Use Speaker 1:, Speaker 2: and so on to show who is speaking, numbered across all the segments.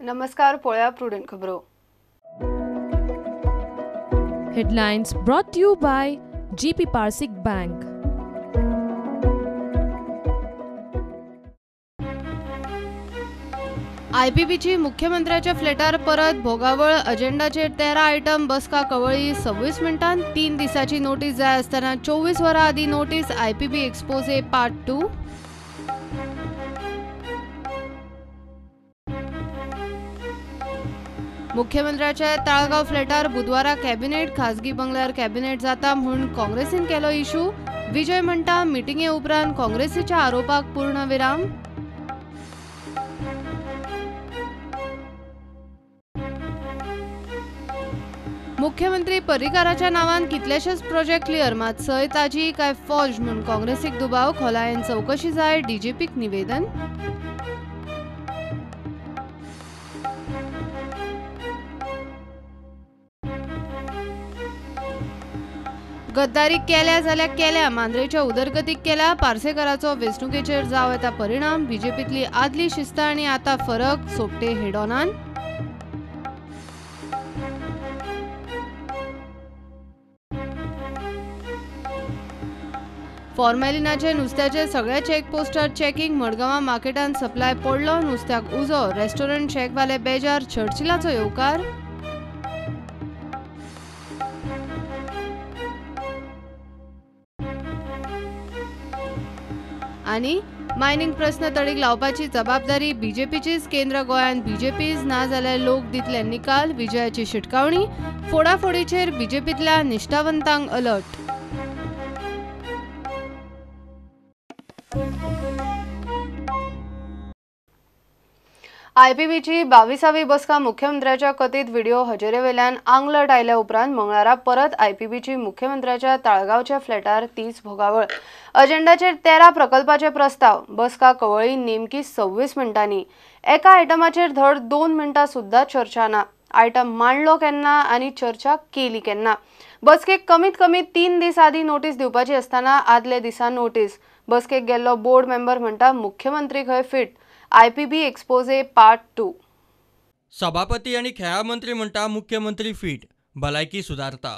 Speaker 1: नमस्कार, पोळ्या प्रुडंट खबरो.
Speaker 2: Headlines brought to you by GP Parsik Bank.
Speaker 1: IPBची मुख्यमंत्र्याच्या फ्लॅटार परत भोगावळ. अजेंडाचेर 13 आयटम. बसका कवळी 26 मिनिटांत. 3 दिसाची नोटीस जाय आसतना 24 वरां आदी नोटीस. IPB exposé part 2. मुख्यमंत्र्याच्या ताळगाव फ्लॅटार बुधवारा कॅबिनेट. खासगी बंगल्यार कॅबिनेट जाता म्हूण काँग्रेसीन केलो इशू. विजय म्हणटा मिटिंगे उपरांत काँग्रेसीच्या आरोपाक पूर्णविराम. मुख्यमंत्री पर्रीकाराच्या नावान कितलेशेच प्रोजेक्ट क्लियर, मात सय ताजी काय फौज म्हूण काँग्रेसीक दुबाव. खोलायेन चवकशी जाय. DGPक निवेदन. गद्दारी केल्या जाल्यार केल्या. मांद्रेच्या उदरगतीक केल्या. पार्सेकराचो वेंचणुकेचेर जाव येता परिणाम. बीजेपीतली आदली शिस्त आनी आतां फरक. सोपटे हेडॉनान. फॉर्मेलिनाचे नुस्त्याचे सगळे चेकपोस्टार चेकिंग. मडगांवां मार्केटान सप्लाय पडलो. नुस्त्याक उजो. रेस्टॉरंट शेकवाले बेजार. चर्चिलाचो येवकार. आनी मायनिंग प्रश्न तडीक लावपाची जबाबदारी बीजेपीचीच. केंद्र गोंयांत बीजेपीच ना जाल्यार लोक दितले निकाल. विजयाची शिटकावणी. फोडाफोडीचेर बीजेपीतल्या निश्ठावंतांक अलर्ट. IPBची 22वी बसका मुख्यमंत्र्याच्या कथीत व्हिडिओ हजेरेवेल्यान आंगलट आयल्या उपरांत मंगळारा परत IPBची मुख्यमंत्र्याच्या ताळगावच्या फ्लॅटार 30 भोगावळ. अजेंडाचेर 13 प्रकल्पाचे प्रस्ताव. बसका कवळी नेमकी 26 मिनिटांनी. एका आयटमाचेर धड 2 मिनटां सुद्धा चर्चा ना. आयटम मांडलो केन्ना आनी चर्चा केली केन्ना. बसकेक कमीत कमी 3 दीस आदी नोटीस दिवपाची आसतना आदले दिसा नोटीस. बसकेक गेल्लो बोर्ड मेंबर म्हणटा मुख्यमंत्री खंय फिट. IPB exposé part 2.
Speaker 3: सभापती आणि खेळा मंत्री म्हणटा मुख्यमंत्री फिट. भलायकी सुधारता.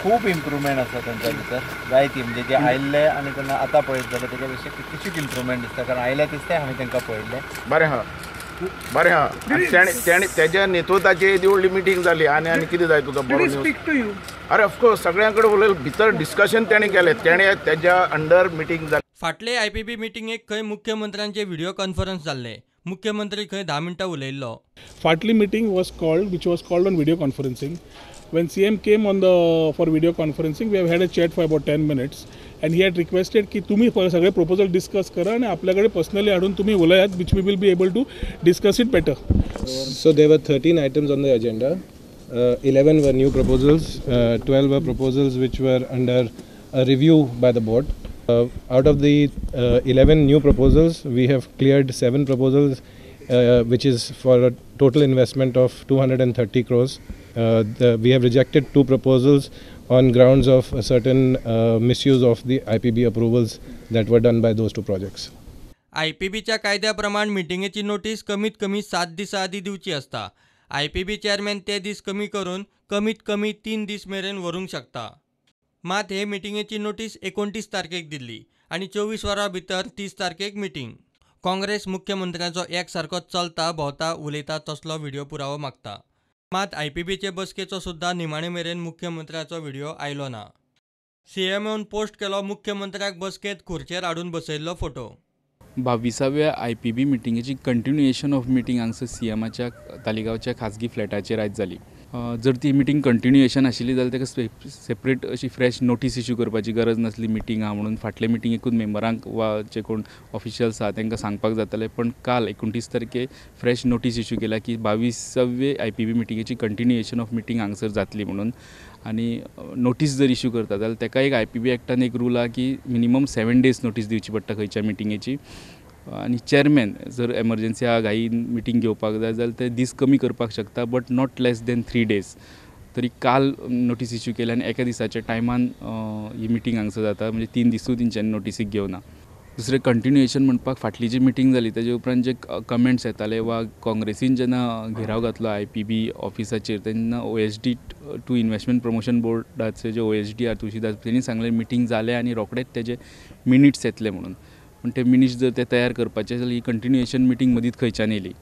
Speaker 4: खूप इम्प्रुवमेंट आसा तांच्या भितर. जायती म्हणजे जे आयिल्ले आनी तेन्ना आतां पळयत जाल्यार तेच्या पेक्षा कितलीशीच इम्प्रुवमेंट दिसता. कारण आयले दिसते हांवें तांकां पळयल्लें.
Speaker 5: बरें हा तेज्या नेतृत्वाची व्हडली मिटींग जाली. आनी कितें जाय तुका बरो न्यूज. अरे ऑफकोर्स सगळ्यां कडेन उलयलें. भितर डिस्कशन तेणें केलें. तेणें तेज्या अंडर मिटींग जाली.
Speaker 3: फाटले IPB मिटिंगेक खंय मुख्यमंत्र्यांचे व्हिडिओ कॉन्फरन्स जाल्ले. मुख्यमंत्री खंय 10 मिनटां उलयल्लो.
Speaker 6: Fatley meeting was called, which was called on video conferencing. When CM came on for video conferencing, we have had a chat for about 10 minutes, and he had requested की तुम्ही सगळे proposal discuss करा आणि आपल्याकडे personally आणून तुम्ही बोलायात, which we will be able to discuss it better.
Speaker 7: So there were 13 items on the agenda. 11 were new proposals. 12 were proposals which were under a review by the board. Out of the 11 new proposals, we have cleared 7 proposals, which is for a total investment of 230 crores. We have rejected 2 proposals on grounds of a certain misuse of the IPB approvals that were done by those 2 projects.
Speaker 3: IPBच्या कायद्याप्रमाण मिटिंगेची notice कमीत कमी 7 दिसां आदी दिवची आसता. IPB chairman ते दीस कमी करून कमीत कमी 3 दीस मेरेन व्हरूंक शकता. मात हे मिटिंगेची नोटीस 29 तारखेक दिल्ली आणि 24 वरां भितर 30 तारखेक मिटिंग. काँग्रेस मुख्यमंत्र्याचो एक सारको चलता भोंवता उलयता तसलो व्हिडिओ पुरावो मागता. मात IPBचे बसकेचो सुद्धा निमाणे मेरेन मुख्यमंत्र्याचो व्हिडिओ आयलो ना. CMन पोस्ट केलो मुख्यमंत्र्याक बसकेत खुर्चेर हाडून बसयल्लो फोटो.
Speaker 8: 22व्या IPB मिटिंगेची कंटिन्युएशन ऑफ मिटींग हांगसर CMच्या तालिगांवच्या खाजगी फ्लॅटाचेर आयज जाली. जर ती मिटींग कंटिन्युएशन आशिल्ली जाल्यार ताका सेपरेट अशी फ्रेश नोटीस इश्यू करपाची गरज नासली. मिटींग आहा म्हणून फाटले मिटिंगेकूच मेंबरांक वा जे कोण ऑफिशियल्स आहा तांकां सांगपाक जातालें. पण काल 29 तारखे फ्रेश नोटीस इश्यू केला की 22वे IPB मिटिंगेची कंटिन्युएशन ऑफ मिटींग हांगसर जातली म्हणून. आनी नोटीस जर इश्यू करता जाल्यार ताका एक IPB एक्टान एक रूल आहा की मिनिमम 7 डेज नोटीस दिवची पडटा खंयच्या मिटिंगेची. आनी चेअरमॅन जर एमर्जन्सी आहा घाई मिटींग घेवपाक जाय जाल्यार ते दीस कमी करपाक शकता, but not less than 3 days. तरी काल नोटीस इश्यू केल्या आनी एका दिसाच्या टायमान ही मिटींग हांगसर जाता. म्हणजे 3 दिसूय तेंच्यांनी नोटीसीक घेवना. दुसरें कंटिन्युएशन म्हणपाक फाटली जी मिटींग जाली तेजे उपरांत जे कमेंट्स येताले वा काँग्रेसीन जेन्ना घेराव घातलो IPB ऑफिसाचेर तेन्ना OSD टू इन्व्हेस्टमेंट प्रमोशन बोर्डाचे जे OSD तुळशीदास तेणी सांगलें मिटींग जालें आनी रोखडेच तेजे मिनिट्स येतले म्हणून. पूण ते मिनिट्स जर ते तयार करपाचे जाल्यार ही कंटिन्युएशन मिटींग मदींच खंयच्यान येयली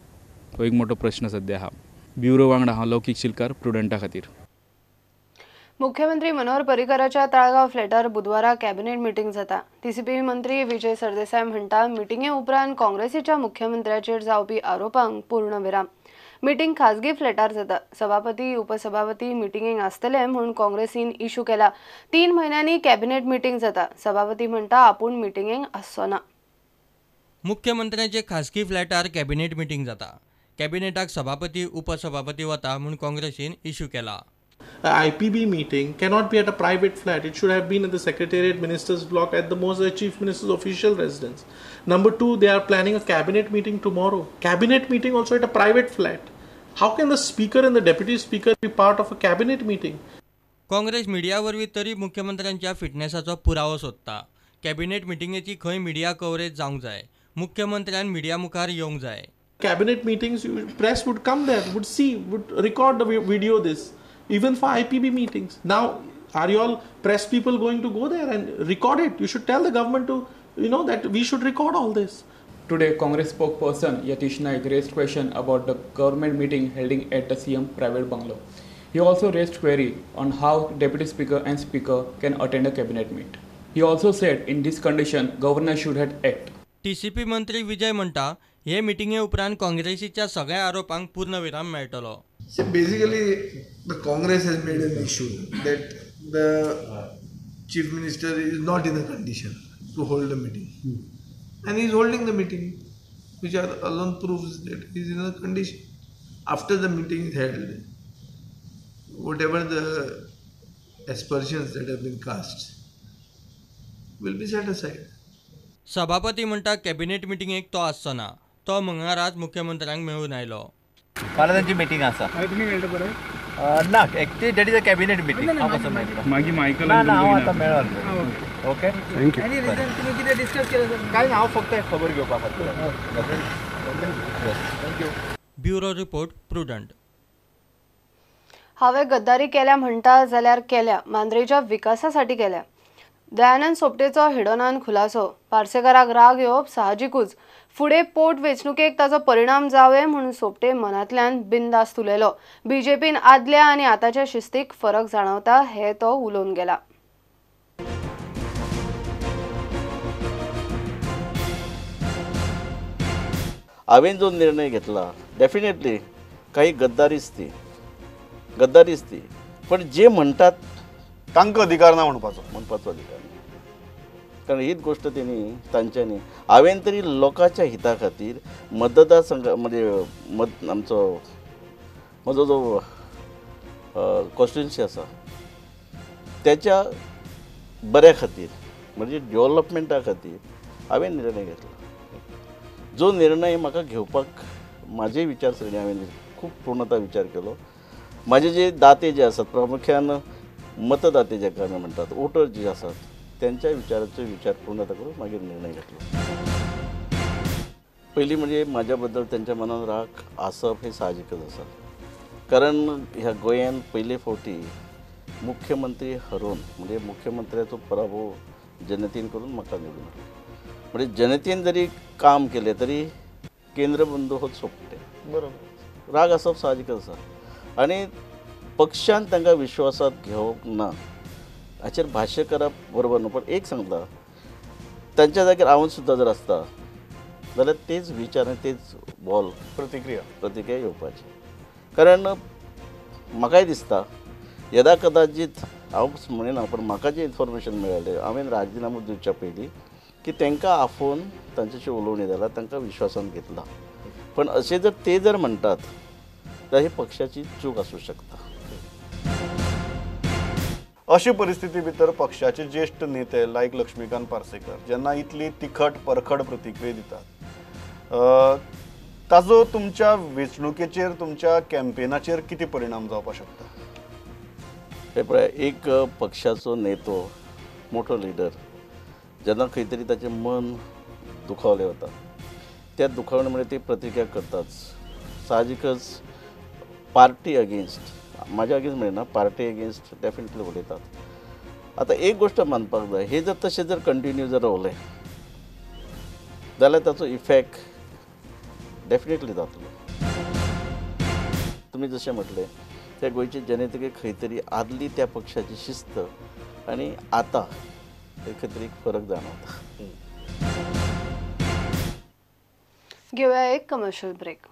Speaker 8: हो एक मोठो प्रश्न सध्या आहा. ब्युरो वांगडा हांव लौकीक शिलकार प्रुडंटा खातीर.
Speaker 1: मुख्यमंत्री मनोहर पर्रीकराच्या ताळगाव फ्लॅटार बुधवारा कॅबिनेट मीटिंग जाता. TCP मंत्री विजय सरदेसाय म्हणटा मिटिंगे उपरांत काँग्रेसीच्या मुख्यमंत्र्याचेर जावपी आरोपांक पूर्णविराम. मीटिंग खासगी फ्लॅटार जाता. सभापती उपसभापती मिटिंगेक आसतले म्हणून काँग्रेसीन इश्यू केला. 3 म्हयन्यांनी कॅबिनेट मीटिंग जाता. सभापती म्हणटा आपूण मिटिंगेक आसचो ना.
Speaker 3: मुख्यमंत्र्याचे खासगी फ्लॅटार कॅबिनेट मीटिंग जाता. कॅबिनेटाक सभापती उपसभापती वता म्हूण काँग्रेसीन इश्यू केला.
Speaker 9: IPB meeting cannot be at a private flat. It should have been at the Secretariat Minister's Block at the most Chief Minister's official residence. Number 2, they are planning a cabinet meeting tomorrow. Cabinet meeting also at a private flat. How can the speaker and the deputy speaker be part of a cabinet meeting?
Speaker 3: Congress media वरवीं तरी मुख्यमंत्र्यांच्या फिटनेसाचो पुरावो सोदता. Cabinet मिटिंगेची खंय media coverage जावंक जाय. मुख्यमंत्र्यान media मुखार येवंक जाय.
Speaker 9: Cabinet meetings, press would come there, would see, would record the video this. Even for IPB meetings. Now, are you all press people going to go there and record it? You should tell the government to, that we should record all this.
Speaker 10: Today, Congress spokesperson Yatish Naik raised question about the government meeting held at the CM private bungalow. He also raised query on how Deputy Speaker and Speaker can attend a cabinet meet. He also said in this condition, Governor should have act.
Speaker 3: TCP मंत्री विजय म्हणटा हे मिटिंगे उपरांत काँग्रेसीच्या सगळ्या आरोपांक पूर्णविराम मेळटलो.
Speaker 11: So basically, the Congress has made an issue that the Chief Minister is not in a condition to hold a meeting. And he is holding the meeting, which alone proves that he is in a condition. After the meeting is held, whatever the aspersions that have been cast will be set aside.
Speaker 3: सभापती म्हणटा cabinet मिटिंगेक तो आसचो ना. तो मंगळाराच मुख्यमंत्र्यांक मेळून आयलो.
Speaker 4: फाल्यां तांची मिटींग आसा.
Speaker 6: तुम्ही मेळटा बरं
Speaker 4: ना actually that is a cabinet meeting. हांव कसो मेळटा
Speaker 6: मागीर मायकल
Speaker 4: ना हांव आतां मेळ्ळो. Okay
Speaker 6: thank you.
Speaker 4: काय ना हांव फक्त एक खबर घेवपा खातीर. थँक्यू.
Speaker 3: Bureau report prudent.
Speaker 1: हांवें गद्दारी केल्या म्हणटा जाल्यार केल्या. मांद्रेच्या विकासासाठी केल्या. दयानंद सोपटेचो हिडोनान खुलासो. पार्सेकाराक राग येवप साहजिकूच. फुडें पोट वेंचणुकेक ताचो परिणाम जावं म्हणून सोपटे मनांतल्यान बिनधास्त उलयलो. BJPन आदल्या आनी आतांच्या शिस्तीक फरक जाणवता हे तो उलोवन गेला.
Speaker 12: हांवें जो निर्णय घेतला डेफिनेटली काही गद्दारीच ती पण जे म्हणटात
Speaker 13: तांकां अधिकार ना म्हणपाचो
Speaker 12: अधिकार. कारण हीच गोष्ट तांच्यांनी हांवें तरी लोकांच्या हिता खातीर मतदारसंघ म्हणजे म्हजो जो कॉन्स्टिट्युएन्सी आसा त्याच्या बऱ्या खातीर म्हणजे डेव्हलपमेंटा खातीर हांवें निर्णय घेतला. जो निर्णय म्हाका घेवपाक म्हाजे विचारसरणी हांवें खूब पूर्णता विचार केलो. म्हाजे जे दाते जे आसात प्रामुख्यान मतदाते जेका आमी म्हणटात वोटर जे आसात त्यांच्या विचाराचो विचार पूर्णता करून मागीर निर्णय घेतलो. पयलीं म्हणजे म्हाज्या बद्दल त्यांच्या मनान राग आसप हे साहजिकच आसा. कारण ह्या गोंयांत पयले फावटी मुख्यमंत्री हरोवन म्हणजे मुख्यमंत्र्याचो पराभव जनतेन करून म्हाका निवडून हाडलो. म्हणजे जनतेन जरी काम केलें तरी केंद्र बंधू होच सोपटे. बरोबर राग आसप साहजिकच आसा. आनी पक्षान तांकां विश्वासात घेवप ना हाचेर भाश्य करप बरोबर न्हू. पण एक सांगता तांच्या जाग्यार हांव सुद्दां जर आसता जाल्यार तेच विचार आनी तेच बॉल प्रतिक्रिया येवपाची. कारण म्हाकाय दिसता येदा कदाचित हांव म्हणिना पण म्हाका जें इन्फॉर्मेशन मेळ्ळें हांवें राजिनामो दिवच्या पयलीं की तांकां आफोवन तांच्याशी उलोवणी जाल्यार तांकां विश्वासान घेतला. पण अशें जर ते जर म्हणटात जाल्यार ही पक्षाची चूक आसूं शकता.
Speaker 13: अशी परिस्थिती भितर पक्षाचे ज्येष्ठ नेते लायक लक्ष्मीकांत पार्सेकर जेन्ना इतली तिखट परखड प्रतिक्रिया दितात ताजो तुमच्या वेंचणुकेचेर तुमच्या कॅम्पेनाचेर किती परिणाम जावपाक शकता?
Speaker 12: हे पळय एक पक्षाचो नेतो मोठो लिडर जेन्ना खंय तरी ताचें मन दुखावले होतात. त्या दुखावण्यामुळे ते प्रतिक्रिया करतात. साहजिकच पार्टी अगेन्स्ट, माझ्या अगेन्स्ट म्हणजे ना, पार्टी अगेन्स्ट डेफिनेटली उलयतात. आता एक गोष्ट मानपाक जाय, हे जर तशें जर कंटिन्यू जर रावलें जाल्यार ताचो इफेक्ट डेफिनेटली जातलो. तुम्ही जशें म्हटलें त्या गोंयचे जनतेक खंय तरी आदली त्या पक्षाची शिस्त आनी आतां खंय तरी फरक जाणवता.
Speaker 1: घेऊया एक कमर्शियल ब्रेक.